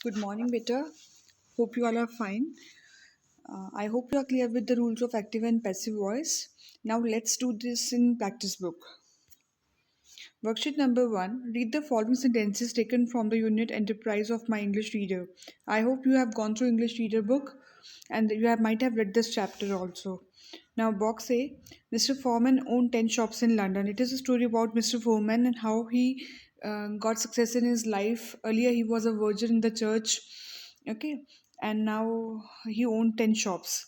Good morning, beta. Hope you all are fine. I hope you are clear with the rules of active and passive voice. Now let's do this in practice book. Worksheet number 1. Read the following sentences taken from the unit Enterprise of My English Reader. I hope you have gone through English Reader book and might have read this chapter also. Now, box A. Mr. Foreman owned 10 shops in London. It is a story about Mr. Foreman and how he got success in his life. Earlier, he was a virgin in the church, okay, and now he owned 10 shops.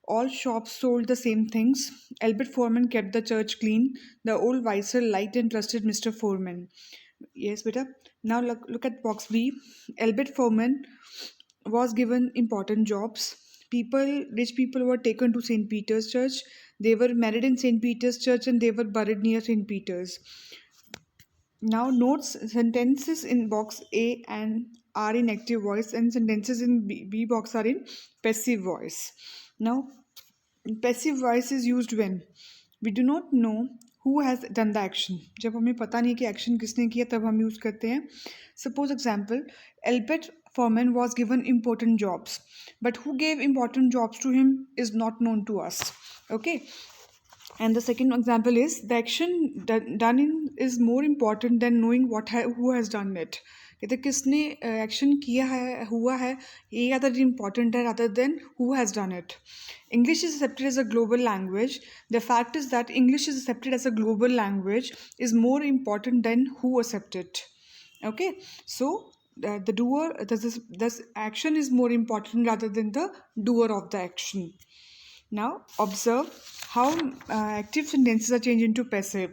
All shops sold the same things. Albert Foreman kept the church clean. The old vicar liked and trusted Mr. Foreman. Yes, beta. Now look at box B. Albert Foreman was given important jobs. Rich people were taken to St. Peter's Church. They were married in St. Peter's Church and they were buried near St. Peter's. Now notes sentences in box A and are in active voice and sentences in B box are in passive voice. Now passive voice is used when we do not know who has done the action. जब हमें पता नहीं कि action किसने किया तब हम use करते हैं. Suppose example, Albert Foreman was given important jobs, but who gave important jobs to him is not known to us. Okay. And the second example is the action done in is more important than knowing who has done it. कहते किसने action किया है हुआ है ये ज़्यादा important है rather than who has done it. English is accepted as a global language. The fact is that English is accepted as a global language is more important than who accepted it. Okay, so the doer, this action is more important rather than the doer of the action. Now observe how active sentences are changed into passive.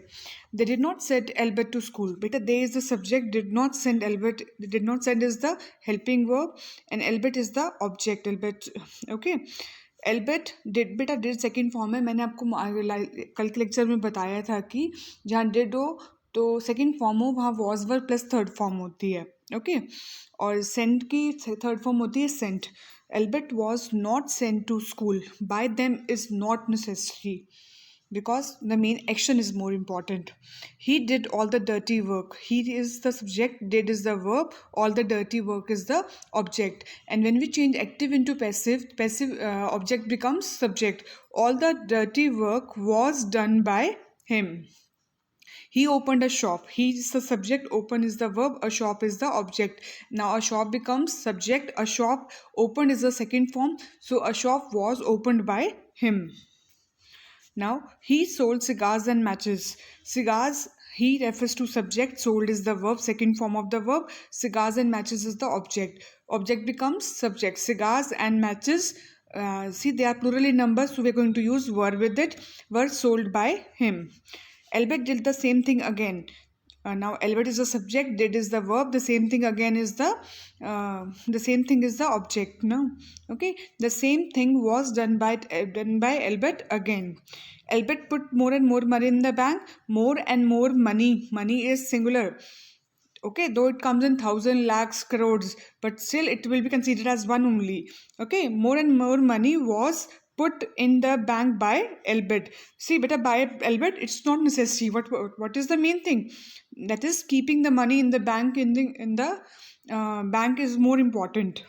They did not send Albert to school. Beta, they is the subject. Did not send Albert. Did not send is the helping verb, and Albert is the object. Albert, okay. Albert did बेटा did second form है. मैंने आपको कल के lecture में बताया था कि जहाँ did हो तो सेकेंड फॉर्म हो वहाँ was verb plus third form होती है. ओके, और send की थर्ड फॉर्म होती है sent. Albert was not sent to school. By them is not necessary because the main action is more important. He did all the dirty work. He is the subject, did is the verb, all the dirty work is the object. And when we change active into passive, object becomes subject. All the dirty work was done by him. He opened a shop. He is the subject, open is the verb, a shop is the object. Now a shop becomes subject, a shop opened is the second form, so a shop was opened by him. Now he sold cigars and matches. Cigars, he refers to subject, sold is the verb, second form of the verb, cigars and matches is the object. Object becomes subject. Cigars and matches, see they are plural in number, so we're going to use were with it. Were sold by him. Albert did the same thing again. Now Albert is the subject, did is the verb, the same thing again is the same thing is the object. No, okay. The same thing was done by Albert again. Albert put more and more money in the bank. More and more money. Money is singular. Okay, though it comes in 1,000 lakhs crores, but still it will be considered as one only. Okay, more and more money was put in the bank by Albert. See, beta, by Albert, it's not necessary. What is the main thing? That is keeping the money in the bank in the bank is more important.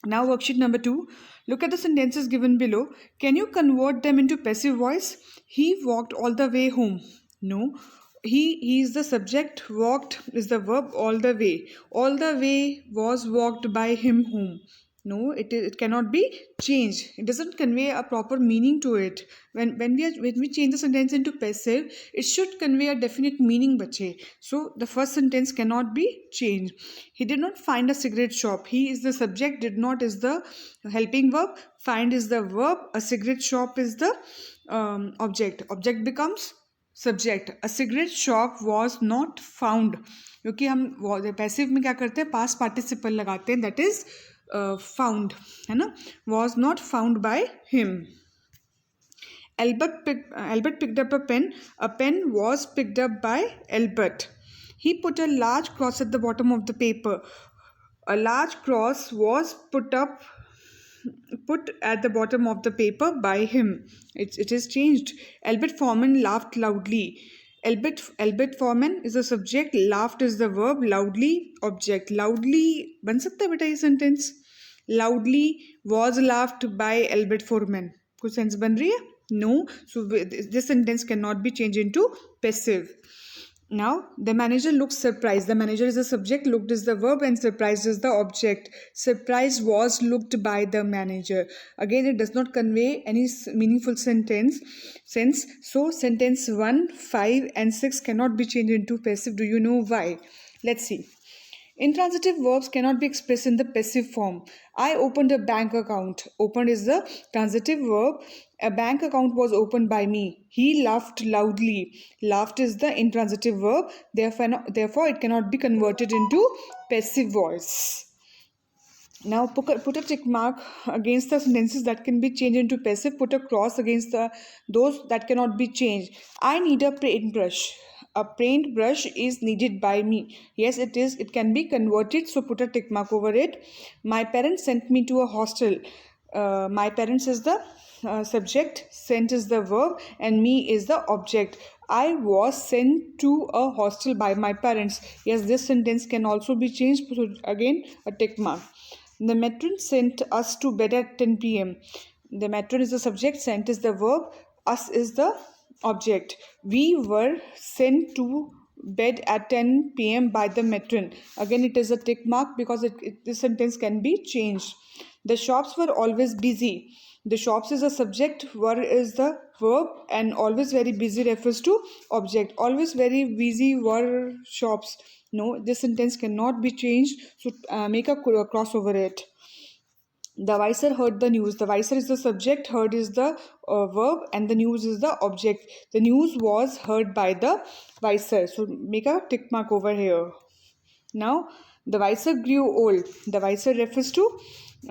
Now worksheet number 2. Look at the sentences given below. Can you convert them into passive voice? He walked all the way home. No. He is the subject, walked is the verb, all the way. All the way was walked by him home. No, it cannot be changed. It doesn't convey a proper meaning to it. When we change the sentence into passive, it should convey a definite meaning, bache. So the first sentence cannot be changed. He did not find a cigarette shop. He is the subject, did not is the helping verb, find is the verb, a cigarette shop is the object. Object becomes subject. A cigarette shop was not found. क्योंकि हम passive में क्या करते हैं, past participle लगाते हैं, that is found है ना. was not found by him. Albert picked up a pen. A pen was picked up by Albert. He put a large cross at the bottom of the paper. A large cross was put at the bottom of the paper by him. It is changed. Albert Foreman laughed loudly. Albert Foreman is the subject, laughed is the verb, loudly object. Loudly बन सकता है बेटा ये sentence. Loudly was laughed by Albert Foreman. कुछ sense बन रही है? No. So this sentence cannot be changed into passive. Now the manager looks surprised. The manager is the subject, looked is the verb, and surprised is the object. Surprise was looked by the manager. Again, it does not convey any meaningful sense. So sentence 1, 5 and 6 cannot be changed into passive. Do you know why? Let's see. Intransitive verbs cannot be expressed in the passive form. I opened a bank account. Opened is the transitive verb. A bank account was opened by me. He laughed loudly. Laughed is the intransitive verb. Therefore, it cannot be converted into passive voice. Now put a tick mark against the sentences that can be changed into passive. Put a cross against those that cannot be changed. I need a paintbrush. A paintbrush is needed by me. Yes, it is. It can be converted. So put a tick mark over it. My parents sent me to a hostel. My parents is the subject. Sent is the verb. And me is the object. I was sent to a hostel by my parents. Yes, this sentence can also be changed. So again, a tick mark. The matron sent us to bed at 10 p.m. The matron is the subject, sent is the verb, us is the object. We were sent to bed at 10 p.m. by the matron. Again, it is a tick mark because this sentence can be changed. The shops were always busy. The shops is a subject, were is the verb, and always very busy refers to object. Always very busy were shops. No, this sentence cannot be changed. So make a cross over it. The vicar heard the news. The vicar is the subject, heard is the verb, and the news is the object. The news was heard by the vicar. So make a tick mark over here. Now, the vicar grew old. The vicar refers to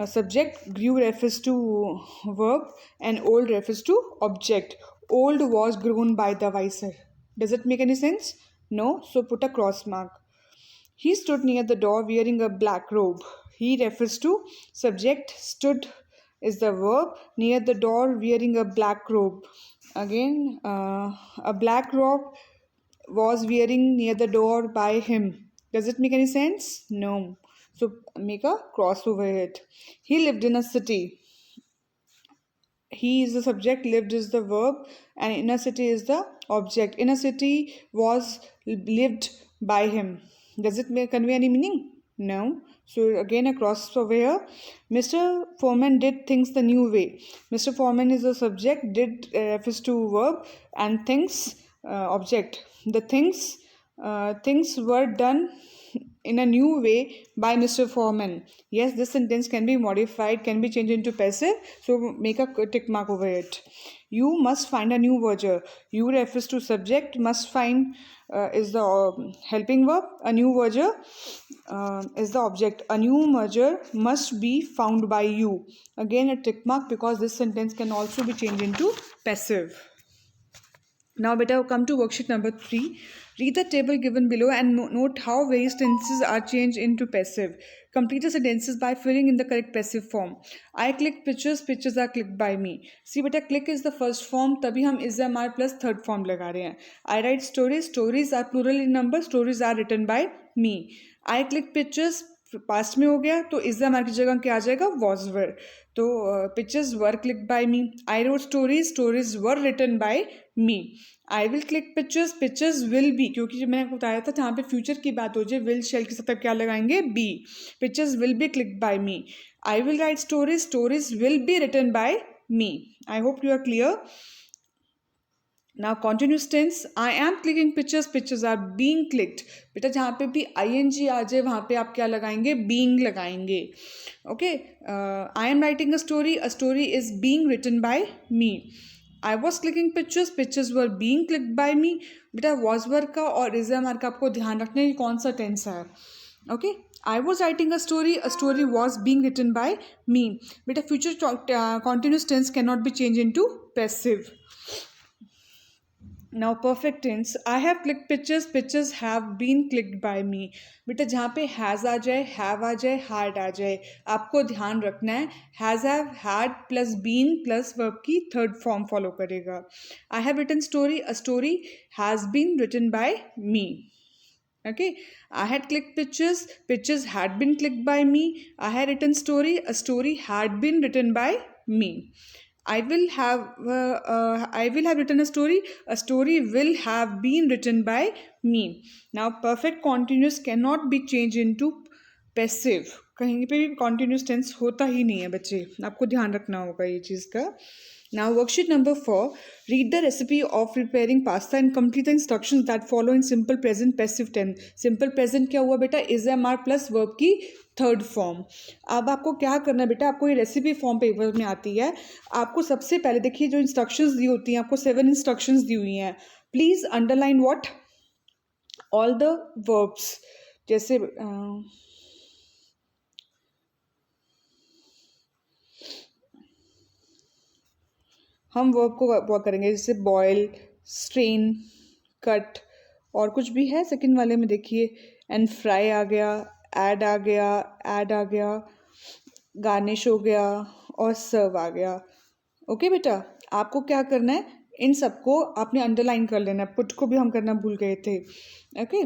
subject, grew refers to verb, and old refers to object. Old was grown by the vicar. Does it make any sense? No. So put a cross mark. He stood near the door wearing a black robe. He refers to subject, stood is the verb, near the door wearing a black robe. Again, a black robe was wearing near the door by him. Does it make any sense? No. So make a cross over it. He lived in a city. He is the subject, lived is the verb, and in a city is the object. In a city was lived by him. Does it convey any meaning? No. So again a cross over here. Mr. Foreman did things the new way. Mr. Foreman is the subject, did refers to verb, and things object. The things were done in a new way by Mr. Foreman. Yes, this sentence can be modified, can be changed into passive. So make a tick mark over it. You must find a new verger. You refers to subject. Must find is the helping verb. A new verger is the object. A new merger must be found by you. Again a tick mark because this sentence can also be changed into passive. Now beta come to worksheet number 3. Read the table given below and note how various tenses are changed into passive. Complete the sentences by filling in the correct passive form. I click pictures, pictures are clicked by me. See beta, click is the first form, तभी हम is MR plus third form लगा रहे हैं. I write stories, stories are plural in number, stories are written by me. I click pictures, past में हो गया तो is the key जगह क्या आ जाएगा वॉज वर. तो pictures were click by me. I wrote stories, stories were written by me. I will click pictures, pictures will be, क्योंकि जब मैंने बताया था जहाँ पे फ्यूचर की बात हो जाए विल शेल के साथ क्या लगाएंगे be. Pictures will be click by me. I will write stories, stories will be written by me. I hope you are clear. Now continuous tense, I am clicking pictures, pictures are being clicked. बेटा जहाँ पे भी ing आ जाए वहाँ पे आप क्या लगाएंगे being लगाएंगे. Okay, I am writing a story is being written by me. I was clicking pictures, pictures were being clicked by me. बेटा was were का और is का आपको ध्यान रखना है कौन सा tense है. Okay, I was writing a story was being written by me. बेटा future continuous tense cannot be changed into passive. Now perfect tense, I have click pictures, pictures have been clicked by me. बेटा जहाँ पे has आ जाए, have आ जाए, had आ जाए, आपको ध्यान रखना है has, have, had plus been plus verb की थर्ड फॉर्म फॉलो करेगा। I have written story, a story has been written by me. Okay, I had clicked pictures, pictures had been clicked by me. I had written story, a story had been written by me. I will have written a story will have been written by me. Now perfect continuous cannot be changed into passive, कहीं पे भी continuous tense होता ही नहीं है बच्चे, आपको ध्यान रखना होगा ये चीज़ का। Now worksheet number 4, read the recipe of preparing pasta and complete the instructions that follow in simple present passive tense. Simple present क्या हुआ बेटा, is am are plus verb की थर्ड फॉर्म। अब आपको क्या करना है बेटा, आपको ये रेसिपी फॉर्म पेपर में आती है। आपको सबसे पहले देखिए जो इंस्ट्रक्शंस दी होती हैं, आपको 7 इंस्ट्रक्शंस दी हुई हैं। Please underline what, all the verbs. जैसे हम वर्ब को वर्क करेंगे, जैसे बॉयल, स्ट्रेन, कट, और कुछ भी है सेकंड वाले में देखिए, एंड फ्राई आ गया, ऐड आ गया, ऐड आ गया, गार्निश हो गया और सर्व आ गया। ओके बेटा, आपको क्या करना है, इन सबको आपने अंडरलाइन कर लेना है। पुट को भी हम करना भूल गए थे। ओके,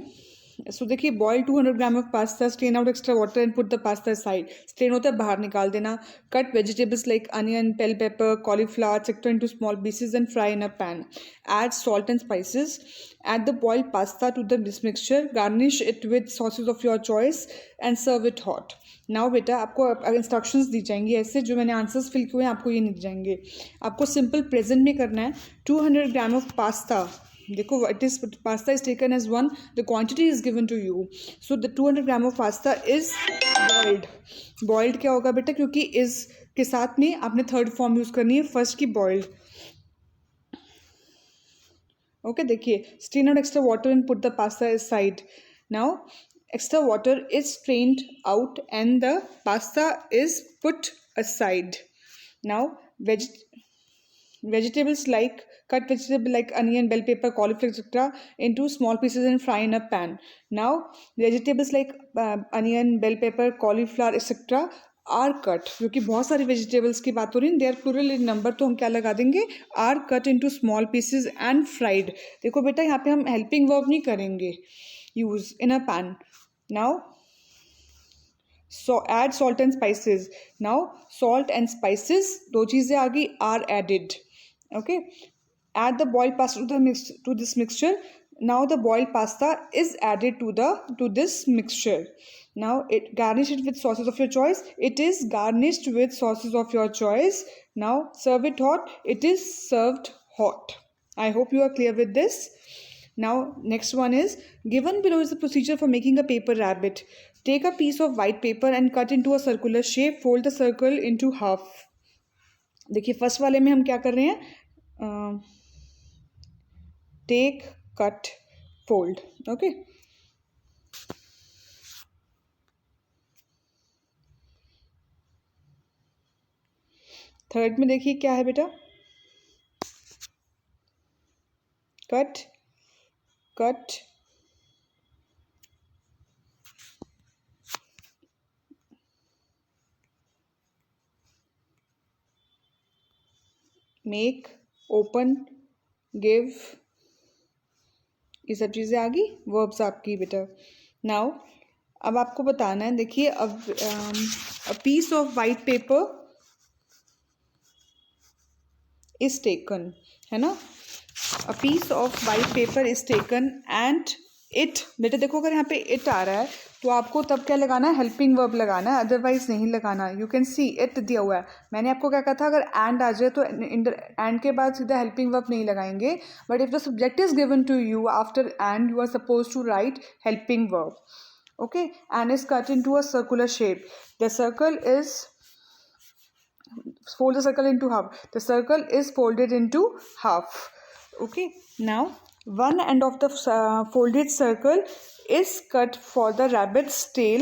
सो देखिए, boil 200 gram of pasta, strain out extra water and put the pasta side. Strain होता है बाहर निकाल देना। Cut vegetables like onion, bell pepper, cauliflower etcetera into small pieces and fry in a pan. Add salt and spices. Add the boiled pasta to the mixture. Garnish it with sauces of your choice and serve it hot. Now बेटा आपको instructions दी जाएंगी ऐसे, जो मैंने answers fill किए हैं आपको ये नहीं दी जाएंगे। आपको सिंपल प्रेजेंट में करना है। 200 ग्राम ऑफ पास्ता, देखो it is pasta is taken as one, the quantity is given to you, so the 200 gram of pasta is boiled. Boiled क्या होगा बेटा, क्योंकि इज के साथ में आपने थर्ड फॉर्म यूज करनी है, फर्स्ट की बॉइल्ड। ओके, देखिए, strain out extra water and put the pasta is side. Now extra water is strained out and the pasta is put aside. Now vegetables like cut vegetable like onion, bell pepper, cauliflower etc into small pieces and fry in a pan. Now vegetables like onion, bell pepper, cauliflower etc are cut, क्योंकि बहुत सारी vegetables की बात हो रही है, they are plural in number, तो हम क्या लगा देंगे, are cut into small pieces and fried. देखो बेटा यहाँ पे हम हेल्पिंग वर्ब नहीं करेंगे use in a pan. Now so add salt and spices. Now salt and spices दो चीज़ें आ गई, are added. Okay, add the boiled pasta to this mixture. Now the boiled pasta is added to this mixture. Now garnish it with sauces of your choice. It is garnished with sauces of your choice. Now serve it hot. It is served hot. I hope you are clear with this. Now next one is, given below is the procedure for making a paper rabbit. Take a piece of white paper and cut into a circular shape. Fold the circle into half. देखिए first वाले में हम क्या कर रहे हैं, take, cut, fold. Okay, third में देखिए क्या है बेटा, cut, cut, make, open, give, ये सब चीज़ें आ गई, वर्ब्स आपकी बेटा। नाउ अब आपको बताना है, देखिए अब a piece of white paper is taken, है ना, a piece of white paper is taken and it. बेटा देखो अगर यहाँ पे इट आ रहा है तो आपको तब क्या लगाना है, हेल्पिंग वर्ब लगाना है, अदरवाइज नहीं लगाना। यू कैन सी इट दिया हुआ है, मैंने आपको क्या कहा था, अगर एंड आ जाए तो एंड के बाद सीधा हेल्पिंग वर्ब नहीं लगाएंगे, but if the subject is given to you after and you are suppose to write helping verb. Okay, and is cut into a circular shape. The circle is, fold the circle into half. The circle is folded into half. Okay, now one end of the folded circle is cut for the rabbit's tail.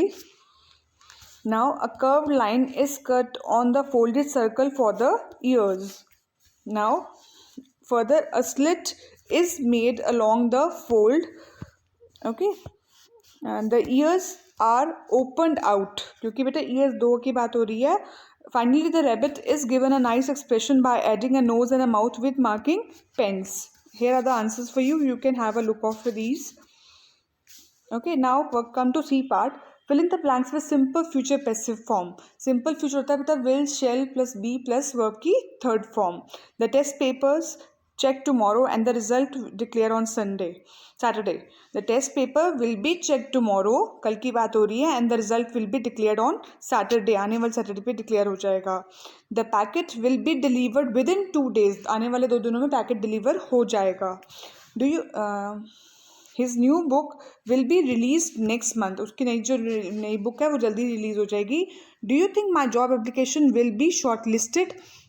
Now a curved line is cut on the folded circle for the ears. Now further a slit is made along the fold. Okay, and the ears are opened out, क्योंकि बेटा ears दो की बात हो रही है. Finally, the rabbit is given a nice expression by adding a nose and a mouth with marking pens. Here are the answers for you. You can have a look of these. Okay, now come to C part. Fill in the blanks with simple future passive form. Simple future होता है बेटा will, shall plus be plus verb की third form. The test papers check tomorrow and the result declare on Saturday. The test paper will be checked tomorrow. कल की बात हो रही है and the result will be declared on Saturday. आने वाले Saturday पे declare हो जाएगा. The packet will be delivered within 2 days. आने वाले 2 दिनों में packet deliver हो जाएगा. Do you His new book will be released next month. उसकी नई बुक है वो जल्दी रिलीज हो जाएगी. Do you think my job application will be shortlisted?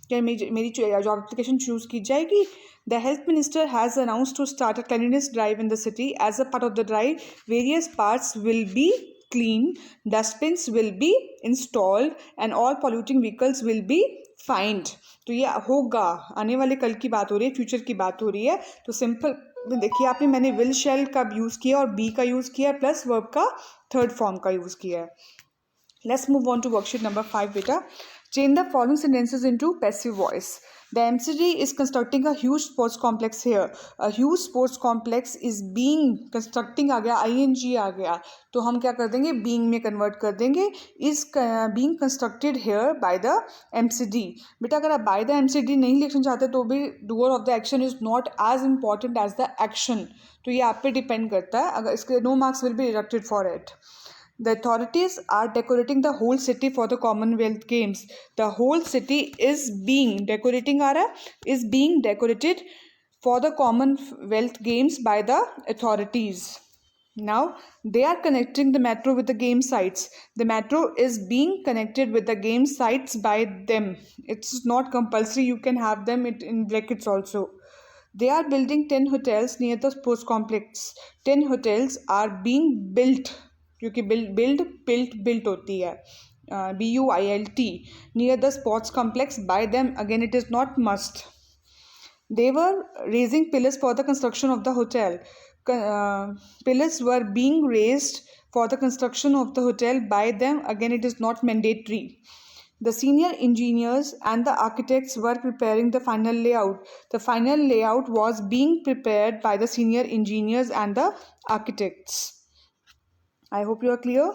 क्या मेरी जॉब एप्लीकेशन चूज की जाएगी? The health minister has announced to start a cleanliness drive in the city. As a part of the drive, various parts will be cleaned, dustbins will be installed, and all polluting vehicles will be fined. तो ये होगा, आने वाले कल की बात हो रही है, फ्यूचर की बात हो रही है. तो सिंपल देखिए आपने, मैंने विल शेल का यूज़ किया और बी का यूज़ किया प्लस वर्ब का थर्ड फॉर्म का यूज़ किया है. Let's move on to worksheet number 5 beta. Change the following sentences into passive voice. The MCD is constructing a huge sports complex here. A huge sports complex is being constructing आ गया, ing आ गया, तो हम क्या कर देंगे, being में convert कर देंगे. is being constructed here by the MCD. बेटा अगर आप by the MCD नहीं लिखना चाहते तो भी doer of the action is not as important as the action. तो ये आप पे डिपेंड करता है. अगर इसके no marks will be deducted for it. The authorities are decorating the whole city for the Commonwealth Games. The whole city is being decorating is being decorated for the Commonwealth Games by the authorities. Now they are connecting the metro with the game sites. The metro is being connected with the game sites by them. It's not compulsory. You can have them in brackets also. They are building 10 hotels near the sports complex. 10 hotels are being built. क्योंकि built होती है, BUILT, near the sports complex by them. Again, it is not must. They were raising pillars for the construction of the hotel. Pillars were being raised for the construction of the hotel by them. Again, it is not mandatory. The senior engineers and the architects were preparing the final layout. The final layout was being prepared by the senior engineers and the architects. I hope you are clear.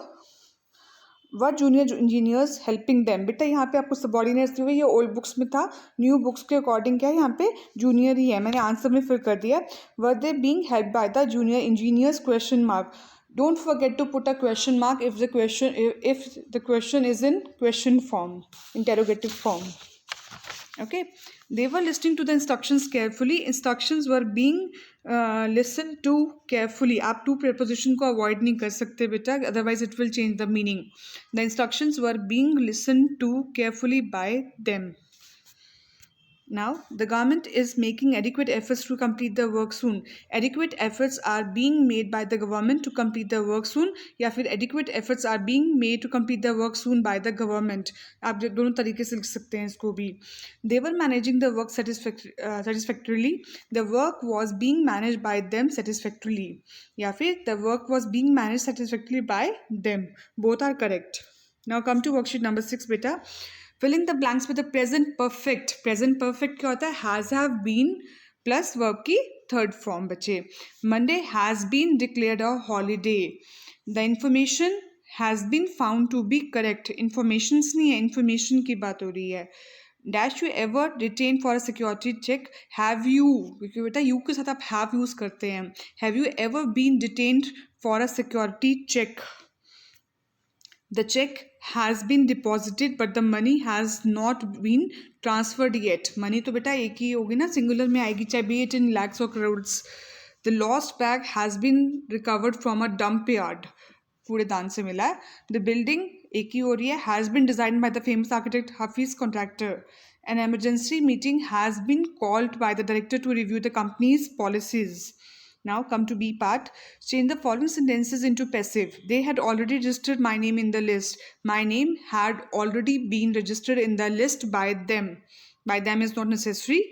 What junior engineers helping them? बेटा यहाँ पे आपको subordinates दिए हुए, ये old books में था, new books के अकॉर्डिंग क्या है यहाँ पे जूनियर ही है, मैंने आंसर में फिल कर दिया. Were they being helped by the junior engineers? Question mark. Don't forget to put a question mark if the question is in question form, interrogative form. Okay, they were listening to the instructions carefully. Instructions were being listened to carefully. आप to preposition को avoid नहीं कर सकते बेटा, otherwise it will change the meaning. The instructions were being listened to carefully by them. Now the government is making adequate efforts to complete the work soon. Adequate efforts are being made by the government to complete the work soon, या फिर adequate efforts are being made to complete the work soon by the government. आप दोनों तरीके से लिख सकते हैं इसको भी. They were managing the work satisfactorily. The work was being managed by them satisfactorily. या फिर the work was being managed satisfactorily by them. Both are correct. Now come to worksheet number 6 बेटा. Filling the blanks with the present perfect. Present perfect क्या होता है? Has, have, been plus verb की third form बच्चे. Monday has been declared a holiday. The information has been found to be correct. Informations नहीं है, information की बात हो रही है. Dash you ever detained for a security check? Have you, क्योंकि बेटा you के साथ आप have use करते हैं. Have you ever been detained for a security check? The check has been deposited but the money has not been transferred yet. Money तो बेटा एक ही होगी ना, सिंगुलर में आएगी, चाहे be it in lakhs or crores. The lost bag has been recovered from a dump yard. कूड़ेदान से मिला है. The building एक ही हो रही है, has been designed by the famous architect Hafiz Contractor. An emergency meeting has been called by the director to review the company's policies. Now come to B part. Change the following sentences into passive. They had already registered my name in the list. My name had already been registered in the list by them. By them is not necessary.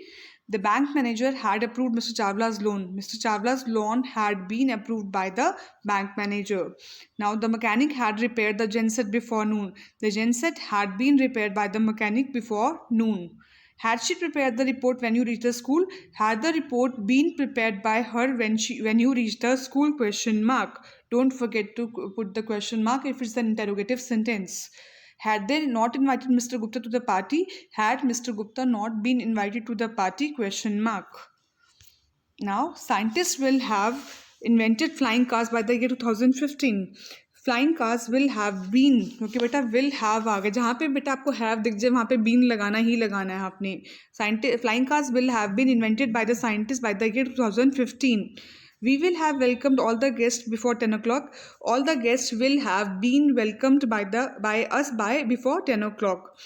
The bank manager had approved Mr. Chawla's loan. Mr. Chawla's loan had been approved by the bank manager. Now the mechanic had repaired the genset before noon. The genset had been repaired by the mechanic before noon. Had she prepared the report when you reached the school? Had the report been prepared by her when you reached the school? Question mark. Don't forget to put the question mark if it's an interrogative sentence. Had they not invited Mr. Gupta to the party? Had Mr. Gupta not been invited to the party? Question mark. Now, scientists will have invented flying cars by the year 2015. Flying cars will have been, क्योंकि बेटा will have आ गया, जहाँ पे बेटा आपको have दिख जाए वहाँ पे been लगाना ही लगाना है आपने. Flying cars will have been invented by the scientists by the year 2015. We will have welcomed all the guests before 10 o'clock. All the guests will have been welcomed by us by before 10 o'clock.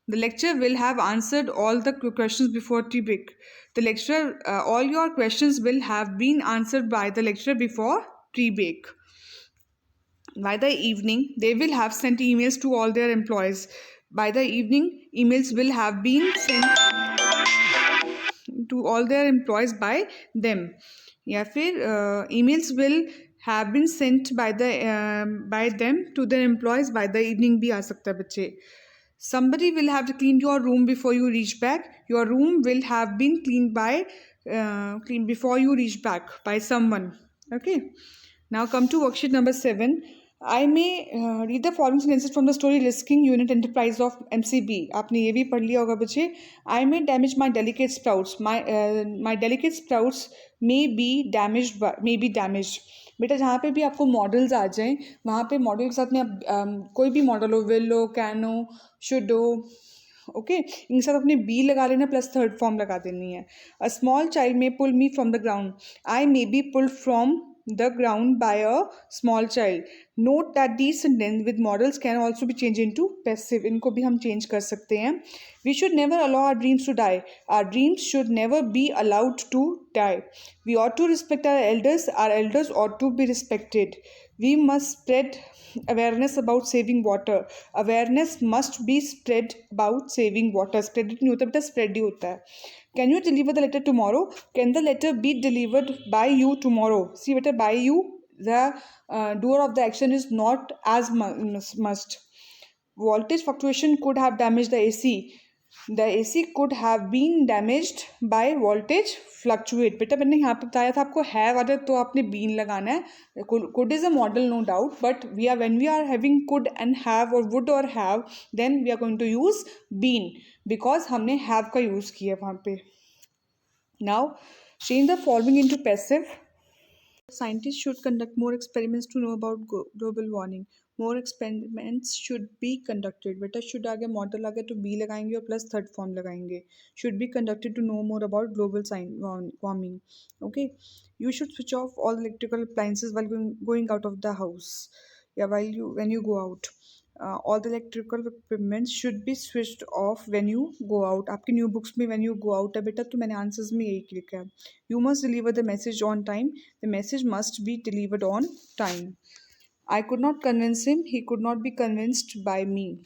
The lecturer will have answered all the questions before tea break. The lecturer, all your questions will have been answered by the lecturer before tea break. By the evening, they will have sent emails to all their employees. By the evening, emails will have been sent to all their employees by them. या फिर emails will have been sent by them to their employees by the evening भी आ सकता है बच्चे. Somebody will have cleaned your room before you reach back. Your room will have been cleaned before you reach back by someone. Okay. Now come to worksheet number 7. I may read the following sentences from the story Risking Unit Enterprise of MCB. आपने ये भी पढ़ लिया होगा बच्चे. I may damage my delicate sprouts. My delicate sprouts may be damaged. बेटा जहाँ पे भी आपको मॉडल्स आ जाएं वहाँ पे मॉडल के साथ में आप कोई भी मॉडल हो, विलो, कैनो, शुडो, ओके, इनके साथ अपने बी लगा लेना प्लस थर्ड फॉर्म लगा देनी है. A small child may pull me from the ground. I may be pulled from the ground by a small child. Note that these sentences with models can also be changed into passive. इनको भी हम change कर सकते हैं. We should never allow our dreams to die. Our dreams should never be allowed to die. We ought to respect our elders. Our elders ought to be respected. We must spread awareness about saving water. Awareness must be spread about saving water. Spread नहीं होता बेटा, spread ही होता है. Can you deliver the letter tomorrow? Can the letter be delivered by you tomorrow? See better, by you, the doer of the action is not as must. Voltage fluctuation could have damaged the AC. The AC could have been damaged by voltage fluctuate. बेटा मैंने यहाँ पे बताया था आपको have अगर तो आपने been लगाना है. Could is a model no doubt, but when we are having could and have or would or have, then we are going to use been because हमने have का use किया वहाँ पे. Now change the following into passive. Scientists should conduct more experiments to know about global warming. More experiments should be conducted. बेटा should आ गया, model आ गया तो be लगाएंगे और plus third form लगाएंगे. Should be conducted to know more about global warming. Okay. You should switch off all electrical appliances while going out of the house. Yeah, when you go out. All the electrical equipment should be switched off when you go out. आपकी new books में when you go out है बेटा, तो मैंने answers में यही लिखा है. You must deliver the message on time. The message must be delivered on time. I could not convince him. He could not be convinced by me.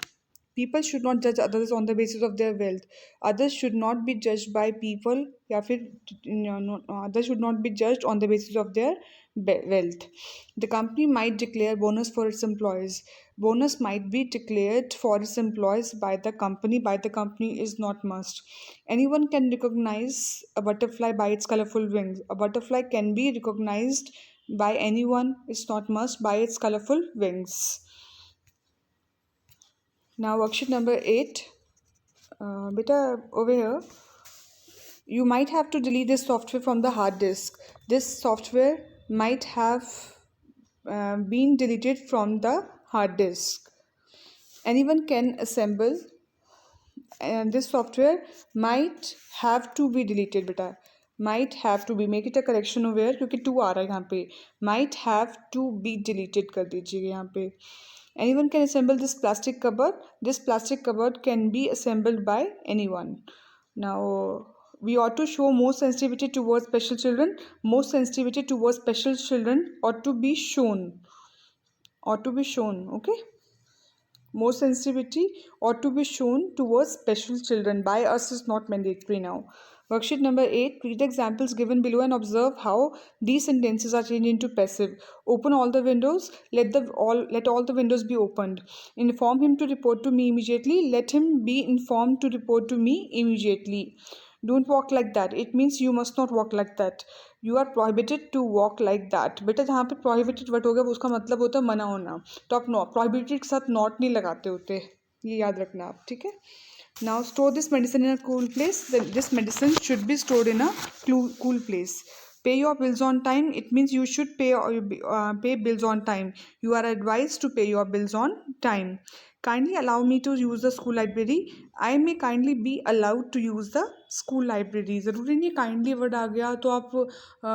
People should not judge others on the basis of their wealth. Others should not be judged by people. या फिर others should not be judged on the basis of their wealth. The company might declare bonus for its employees. Bonus might be declared for its employees by the company. By the company is not must. Anyone can recognize a butterfly by its colorful wings. A butterfly can be recognized by anyone. It's not must by its colorful wings. Now worksheet number 8. Beta, over here, you might have to delete this software from the hard disk. This software might have been deleted from the hard disk. Anyone can assemble, and this software might have to be deleted. Beta, might have to be, make it a correction over here क्योंकि 2 आ रहा है यहाँ पे. Might have to be deleted कर दीजिएगा यहाँ पे. Anyone can assemble this plastic cupboard. This plastic cupboard can be assembled by anyone. Now, we ought to show more sensitivity towards special children. More sensitivity towards special children ought to be shown. Ought to be shown, okay? More sensitivity ought to be shown towards special children. By us is not mandatory now. Worksheet number 8. Read the examples given below and observe how these sentences are changed into passive. Open all the windows. Let all the windows be opened. Inform him to report to me immediately. Let him be informed to report to me immediately. Don't walk like that. It means you must not walk like that. You are prohibited to walk like that. बेटा जहाँ पे prohibited word होगा वो उसका मतलब होता है मना होना. तो आप prohibited के साथ not नहीं लगाते होते. ये याद रखना आप. ठीक है. Now store this medicine in a cool place. This medicine should be stored in a cool place. Pay your bills on time. It means you should pay bills on time. You are advised to pay your bills on time. Kindly allow me to use the school library. I may kindly be allowed to use the school library. ज़रूरी नहीं kindly word आ गया तो आप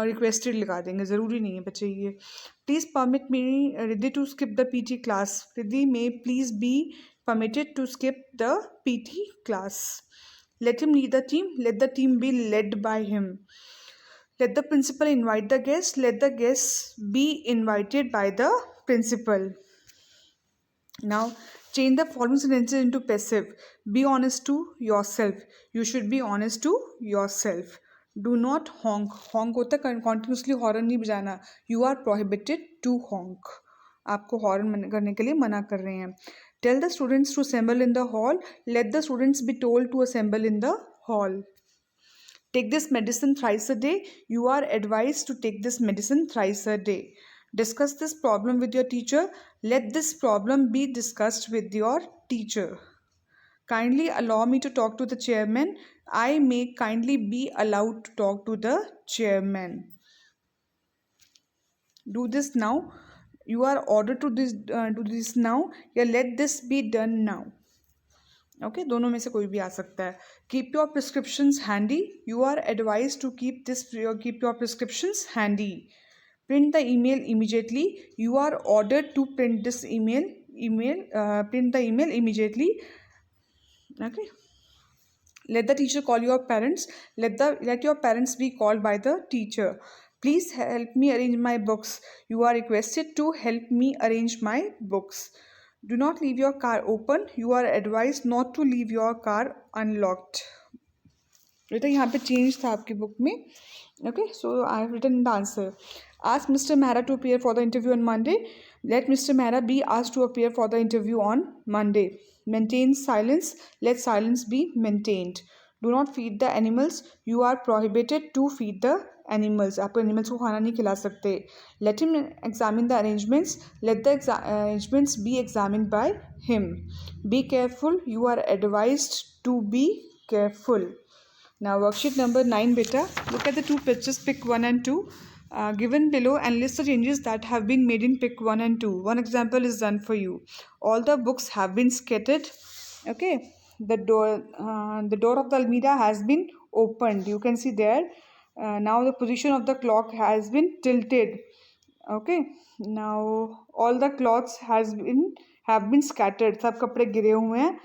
requested लगा देंगे. ज़रूरी नहीं है बच्चे ये. Please permit me Riddhi to skip the PT class. Riddhi may please be permitted to skip the PT class. Let him lead the team. Let the team be led by him. Let the principal invite the guests. Let the guests be invited by the principal. Now, change the following sentences into passive. Be honest to yourself. You should be honest to yourself. Do not honk. Honk होता है continuously horn नहीं बजाना. You are prohibited to honk. आपको horn करने के लिए मना कर रहे हैं. Tell the students to assemble in the hall. Let the students be told to assemble in the hall. Take this medicine thrice a day. You are advised to take this medicine thrice a day. Discuss this problem with your teacher. Let this problem be discussed with your teacher. Kindly allow me to talk to the chairman. I may kindly be allowed to talk to the chairman. Do this now. You are ordered to do this now. या let this be done now. Okay, दोनों में से कोई भी आ सकता है. Keep your prescriptions handy. You are advised to keep your prescriptions handy. Print the email immediately. You are ordered to print this email. Print the email immediately. Okay. Let the teacher call your parents. Let your parents be called by the teacher. Please help me arrange my books. You are requested to help me arrange my books. Do not leave your car open. You are advised not to leave your car unlocked. बेटा यहाँ पे change था आपकी book में. Okay, so I have written the answer. Ask Mr. Mehra to appear for the interview on Monday. Let Mr. Mehra be asked to appear for the interview on Monday. Maintain silence. Let silence be maintained. Do not feed the animals. You are prohibited to feed the animals. आपको animals को खाना नहीं खिला सकते. Let him examine the arrangements. Let the arrangements be examined by him. Be careful. You are advised to be careful. Now worksheet number 9 beta. Look at the two pictures, pick 1 and 2. Given below and list the changes that have been made in pick 1 and 2. One example is done for you. All the books have been scattered. Okay. The door of the almirah has been opened. You can see there. Now the position of the clock has been tilted. Okay. Now all the cloths have been scattered. सब कपड़े गिरे हुए हैं.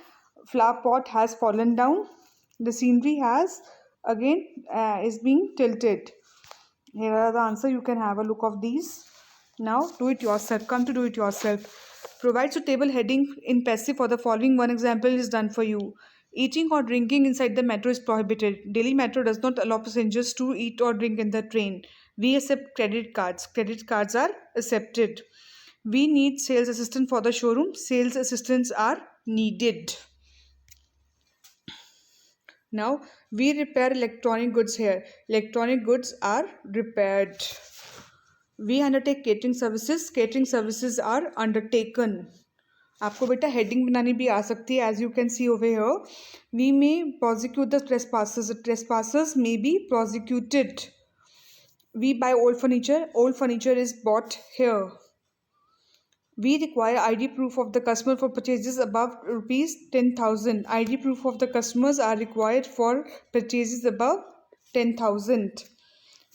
Flower pot has fallen down. The scenery has again is being tilted. Here are the answer. You can have a look of these. Now do it yourself. Come to do it yourself. Provide suitable heading in passive for the following. One example is done for you. Eating or drinking inside the metro is prohibited. Delhi Metro does not allow passengers to eat or drink in the train. We accept credit cards. Credit cards are accepted. We need sales assistant for the showroom. Sales assistants are needed. Now we repair electronic goods here. Electronic goods are repaired. We undertake catering services. Catering services are undertaken. आपको बेटा heading बनानी भी आ सकती है. As you can see over here, we may prosecute the trespassers. The trespassers may be prosecuted. We buy old furniture. Old furniture is bought here. We require ID proof of the customer for purchases above rupees 10,000. ID proof of the customers are required for purchases above 10,000.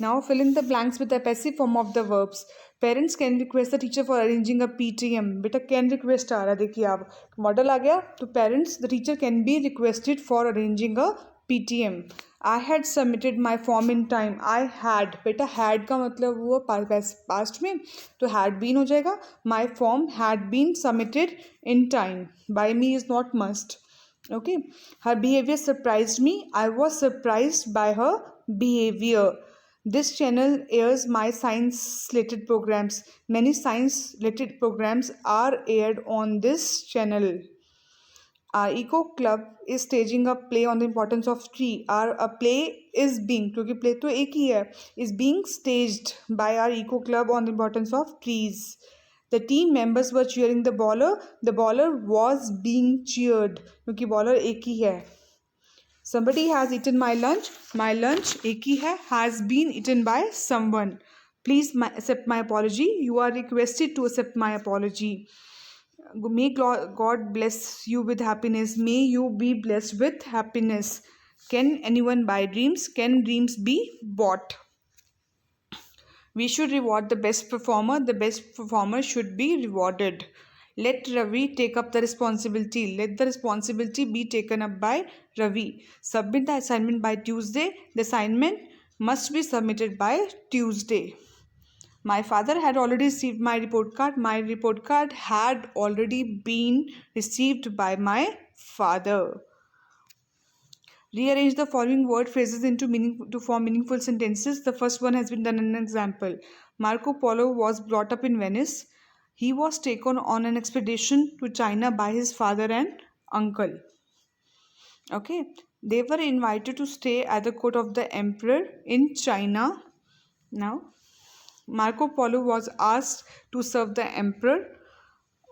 Now fill in the blanks with the passive form of the verbs. Parents can request the teacher for arranging a PTM. बेटा can request आ रहा है. देखिए आप model आ गया तो parents the teacher can be requested for arranging a PTM. I had submitted my form in time. I had बेटा had का मतलब हुआ past में तो had been हो जाएगा. My form had been submitted in time. By me is not must. Okay, her behavior surprised me. I was surprised by her behavior. This channel airs my science related programs. Many science related programs are aired on this channel. Our eco club is staging a play on the importance of tree. Our a play is being, क्योंकि play तो एक ही है, is being staged by our eco club on the importance of trees. The team members were cheering the bowler. The bowler was being cheered क्योंकि bowler एक ही है. Somebody has eaten my lunch. My lunch एक ही है, has been eaten by someone. Please accept my apology. You are requested to accept my apology. May God bless you with happiness. May you be blessed with happiness. Can anyone buy dreams? Can dreams be bought? We should reward the best performer. The best performer should be rewarded. Let Ravi take up the responsibility. Let the responsibility be taken up by Ravi. Submit the assignment by Tuesday. The assignment must be submitted by Tuesday. My father had already received my report card. My report card had already been received by my father. Rearrange the following word phrases to form meaningful sentences. The first one has been done in an example. Marco Polo was brought up in Venice. He was taken on an expedition to China by his father and uncle. Okay. They were invited to stay at the court of the emperor in China. Now, Marco Polo was asked to serve the emperor.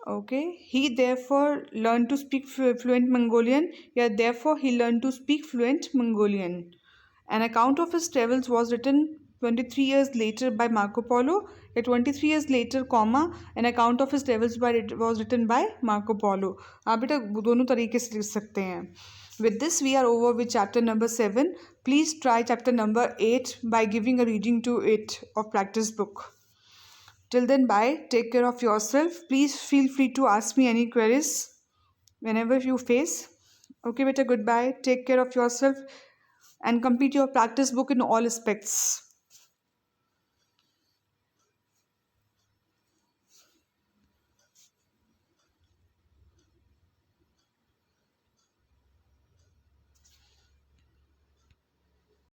Okay, he therefore learned to speak fluent Mongolian. Yeah, therefore he learned to speak fluent Mongolian. An account of his travels was written 23 years later by Marco Polo. 23 years later, comma, an account of his travels was written by Marco Polo. आप बेटा दोनों तरीके से लिख सकते हैं. With this, we are over with chapter number 7. Please try chapter number 8 by giving a reading to it of practice book. Till then, bye. Take care of yourself. Please feel free to ask me any queries whenever you face. Okay, beta, goodbye. Take care of yourself and complete your practice book in all aspects.